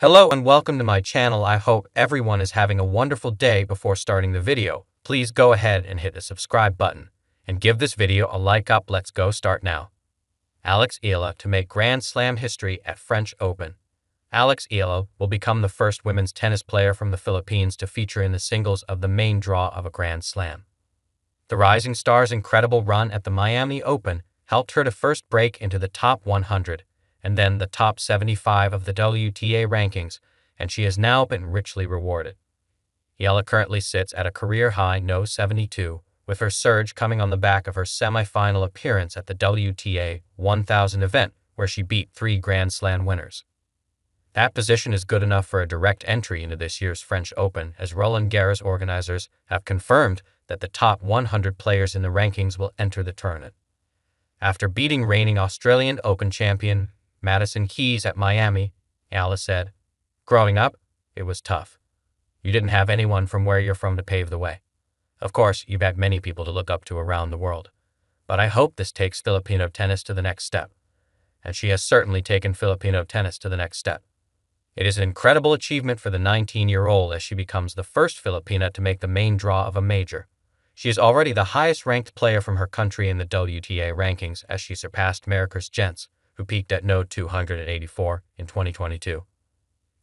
Hello and welcome to my channel. I hope everyone is having a wonderful day. Before starting the video, please go ahead and hit the subscribe button and give this video a like up. Let's go start now. Eala to make Grand Slam history at French Open. Eala will become the first women's tennis player from the Philippines to feature in the singles of the main draw of a Grand Slam. The rising star's incredible run at the Miami Open helped her to first break into the top 100 and then the top 75 of the WTA rankings, and she has now been richly rewarded. Eala currently sits at a career-high no 72, with her surge coming on the back of her semi-final appearance at the WTA 1000 event, where she beat 3 Grand Slam winners. That position is good enough for a direct entry into this year's French Open, as Roland Garros organizers have confirmed that the top 100 players in the rankings will enter the tournament. After beating reigning Australian Open champion Madison Keys at Miami, Eala said, "Growing up, it was tough. You didn't have anyone from where you're from to pave the way. Of course, you've had many people to look up to around the world. But I hope this takes Filipino tennis to the next step." And she has certainly taken Filipino tennis to the next step. It is an incredible achievement for the 19-year-old as she becomes the first Filipina to make the main draw of a major. She is already the highest-ranked player from her country in the WTA rankings as she surpassed Maricruz Gents, who peaked at no 284 in 2022.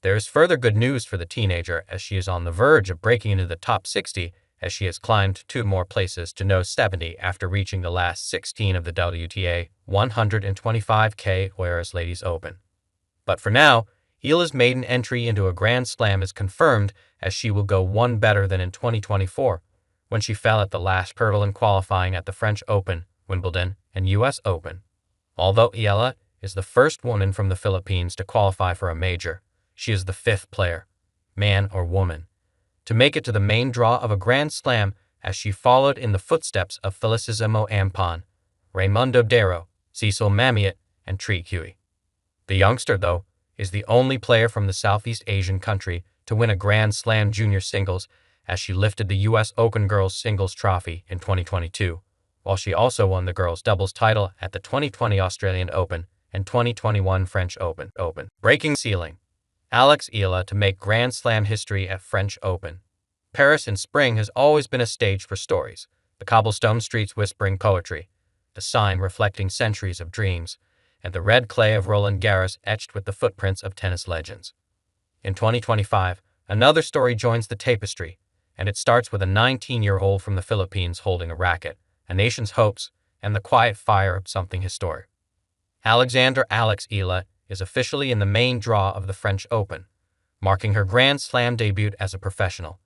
There is further good news for the teenager as she is on the verge of breaking into the top 60 as she has climbed 2 more places to no 70 after reaching the last 16 of the WTA 125K Warriors Ladies Open. But for now, Eala's maiden entry into a Grand Slam is confirmed as she will go one better than in 2024, when she fell at the last hurdle in qualifying at the French Open, Wimbledon, and US Open. Although Eala is the first woman from the Philippines to qualify for a major, she is the 5th player, man or woman, to make it to the main draw of a Grand Slam as she followed in the footsteps of Felicissimo Ampon, Raimundo Darro, Cecil Mamiat, and Treat Huey. The youngster, though, is the only player from the Southeast Asian country to win a Grand Slam junior singles as she lifted the U.S. Open Girls Singles Trophy in 2022, while she also won the girls' doubles title at the 2020 Australian Open and 2021 French Open. Breaking ceiling. Eala to make Grand Slam history at French Open. Paris in spring has always been a stage for stories, the cobblestone streets whispering poetry, the sign reflecting centuries of dreams, and the red clay of Roland Garros etched with the footprints of tennis legends. In 2025, another story joins the tapestry, and it starts with a 19-year-old from the Philippines holding a racket, a nation's hopes, and the quiet fire of something historic. Eala is officially in the main draw of the French Open, marking her Grand Slam debut as a professional,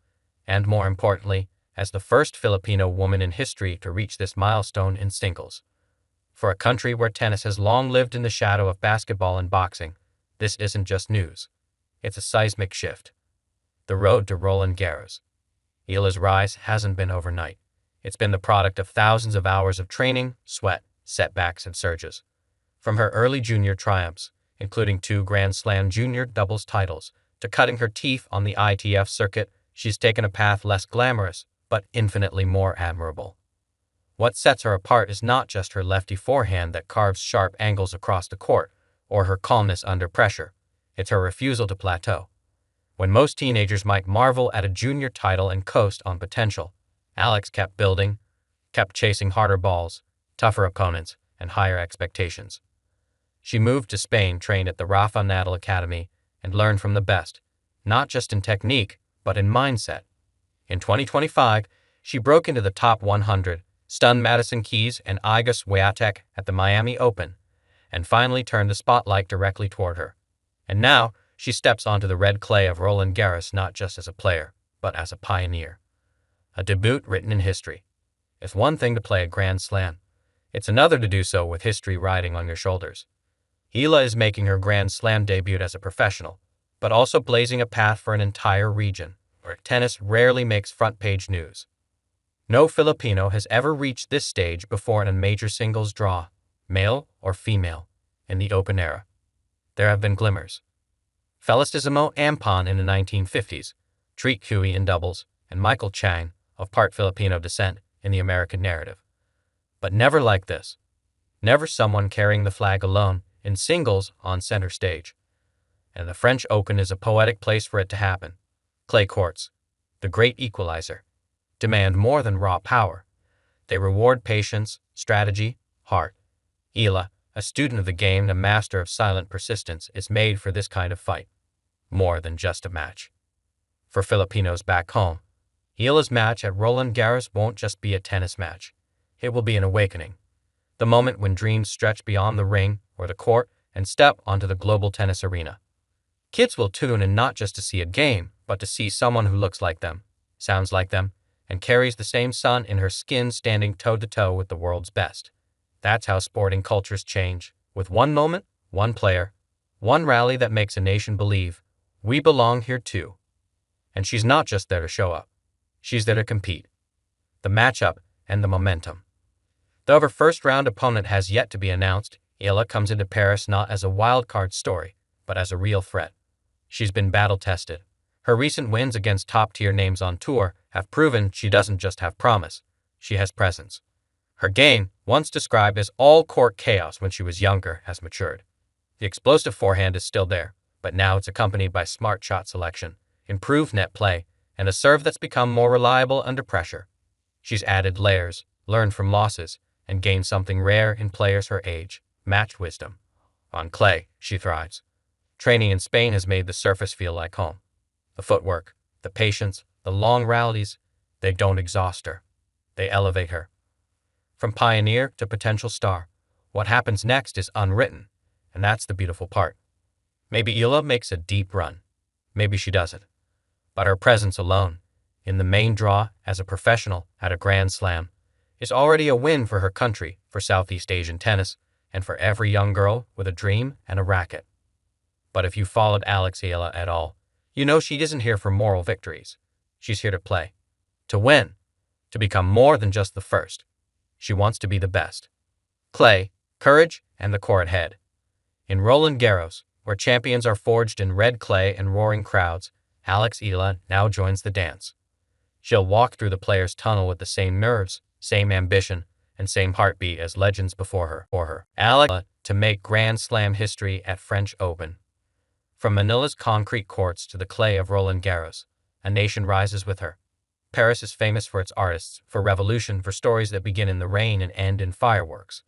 and more importantly, as the first Filipino woman in history to reach this milestone in singles. For a country where tennis has long lived in the shadow of basketball and boxing, this isn't just news. It's a seismic shift. The road to Roland Garros. Eala's rise hasn't been overnight. It's been the product of thousands of hours of training, sweat, setbacks, and surges. From her early junior triumphs, including 2 Grand Slam junior doubles titles, to cutting her teeth on the ITF circuit, she's taken a path less glamorous, but infinitely more admirable. What sets her apart is not just her lefty forehand that carves sharp angles across the court, or her calmness under pressure. It's her refusal to plateau. When most teenagers might marvel at a junior title and coast on potential, Alex kept building, kept chasing harder balls, tougher opponents, and higher expectations. She moved to Spain, trained at the Rafa Nadal Academy, and learned from the best, not just in technique, but in mindset. In 2025, she broke into the top 100, stunned Madison Keys and Iga Swiatek at the Miami Open, and finally turned the spotlight directly toward her. And now, she steps onto the red clay of Roland Garros not just as a player, but as a pioneer. A debut written in history. It's one thing to play a Grand Slam. It's another to do so with history riding on your shoulders. Eala is making her Grand Slam debut as a professional, but also blazing a path for an entire region, where tennis rarely makes front-page news. No Filipino has ever reached this stage before in a major singles draw, male or female, in the Open era. There have been glimmers. Felicissimo Ampon in the 1950s, Treat Huey in doubles, and Michael Chang, of part Filipino descent, in the American narrative. But never like this. Never someone carrying the flag alone, in singles on center stage. and the French Open is a poetic place for it to happen. Clay courts, the great equalizer, demand more than raw power. They reward patience, strategy, heart. Eala, a student of the game and a master of silent persistence, is made for this kind of fight. More than just a match. For Filipinos back home, Eala's match at Roland Garros won't just be a tennis match. It will be an awakening. The moment when dreams stretch beyond the ring or the court and step onto the global tennis arena. Kids will tune in not just to see a game, but to see someone who looks like them, sounds like them, and carries the same sun in her skin, standing toe-to-toe with the world's best. That's how sporting cultures change, with one moment, one player, one rally that makes a nation believe, we belong here too. And she's not just there to show up. She's there to compete. The matchup and the momentum. Though her first-round opponent has yet to be announced, Eala comes into Paris not as a wild-card story, but as a real threat. She's been battle-tested. Her recent wins against top-tier names on tour have proven she doesn't just have promise, she has presence. Her game, once described as all-court chaos when she was younger, has matured. The explosive forehand is still there, but now it's accompanied by smart shot selection, improved net play, and a serve that's become more reliable under pressure. She's added layers, learned from losses, and gained something rare in players her age, match wisdom. On clay, she thrives. Training in Spain has made the surface feel like home. The footwork, the patience, the long rallies, they don't exhaust her. They elevate her. From pioneer to potential star, what happens next is unwritten, and that's the beautiful part. Maybe Eala makes a deep run. Maybe she doesn't. But her presence alone, in the main draw as a professional at a Grand Slam, is already a win for her country, for Southeast Asian tennis, and for every young girl with a dream and a racket. But if you followed Eala at all, you know she isn't here for moral victories. She's here to play, to win, to become more than just the first. She wants to be the best. Clay, courage, and the court head. In Roland Garros, where champions are forged in red clay and roaring crowds, Eala now joins the dance. She'll walk through the player's tunnel with the same nerves, same ambition, and same heartbeat as legends before her. Eala to make Grand Slam history at French Open. From Manila's concrete courts to the clay of Roland Garros, a nation rises with her. Paris is famous for its artists, for revolution, for stories that begin in the rain and end in fireworks.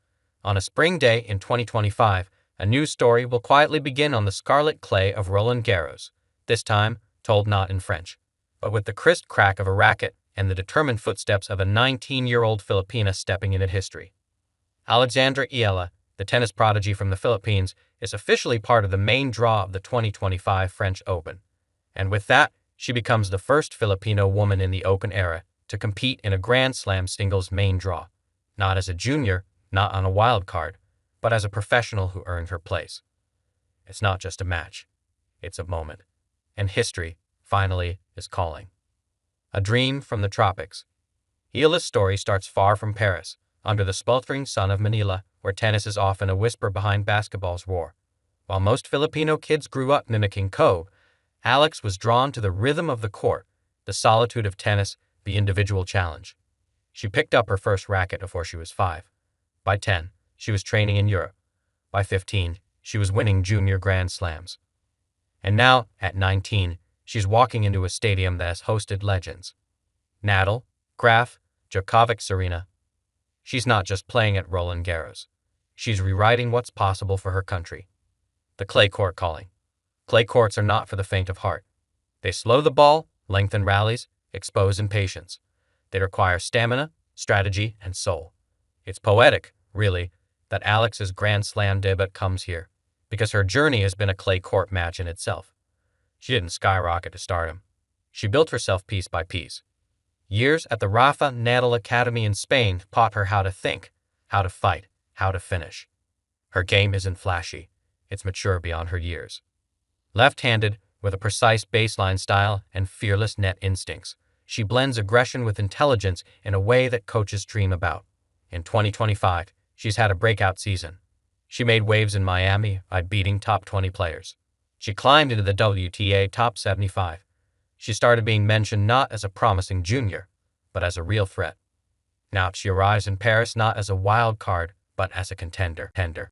On a spring day in 2025, a new story will quietly begin on the scarlet clay of Roland Garros, this time told not in French, but with the crisp crack of a racket and the determined footsteps of a 19-year-old Filipina stepping into history. Alexandra Eala, the tennis prodigy from the Philippines, is officially part of the main draw of the 2025 French Open. And with that, she becomes the first Filipino woman in the Open era to compete in a Grand Slam singles main draw, not as a junior, not on a wild card, but as a professional who earned her place. It's not just a match. It's a moment. And history, finally, is calling. A dream from the tropics. Eala's story starts far from Paris, under the sweltering sun of Manila, where tennis is often a whisper behind basketball's roar. While most Filipino kids grew up mimicking Kobe, Alex was drawn to the rhythm of the court, the solitude of tennis, the individual challenge. She picked up her first racket before she was 5. By 10, she was training in Europe. By 15, she was winning junior Grand Slams. And now, at 19, she's walking into a stadium that has hosted legends. Nadal, Graf, Djokovic, Serena. She's not just playing at Roland Garros. She's rewriting what's possible for her country. The clay court calling. Clay courts are not for the faint of heart. They slow the ball, lengthen rallies, expose impatience. They require stamina, strategy, and soul. It's poetic, really, that Alex's Grand Slam debut comes here, because her journey has been a clay court match in itself. She didn't skyrocket to stardom. She built herself piece by piece. Years at the Rafa Nadal Academy in Spain taught her how to think, how to fight, how to finish. Her game isn't flashy. It's mature beyond her years. Left-handed, with a precise baseline style and fearless net instincts, she blends aggression with intelligence in a way that coaches dream about. In 2025, she's had a breakout season. She made waves in Miami by beating top 20 players. She climbed into the WTA top 75. She started being mentioned not as a promising junior, but as a real threat. Now she arrives in Paris not as a wild card, but as a contender.